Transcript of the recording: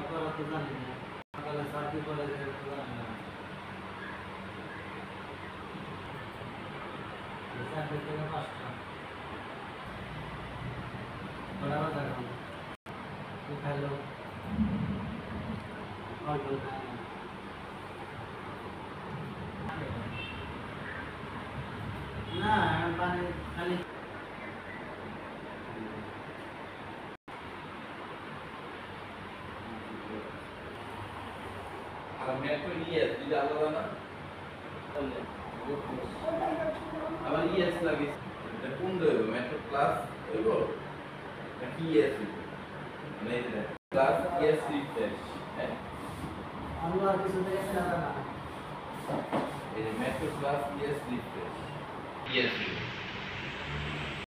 করা তো জানি না, সকালে চাকরি করে যে তো জানি না, চাকরি থেকে 5টা বড় বাজার কি খাইলো অল্প খায় না পানি খালি আর মেট্রো ইএস দুইটা আলাদা না আমার ইএস লাগে এটা কোন দেব মেট্রো প্লাস হইব নাকি ইএস মানে প্লাস ইএস রিফ্রেশ হ্যাঁ আমরা কিছু দেখে না এই metro plus ES refresh ES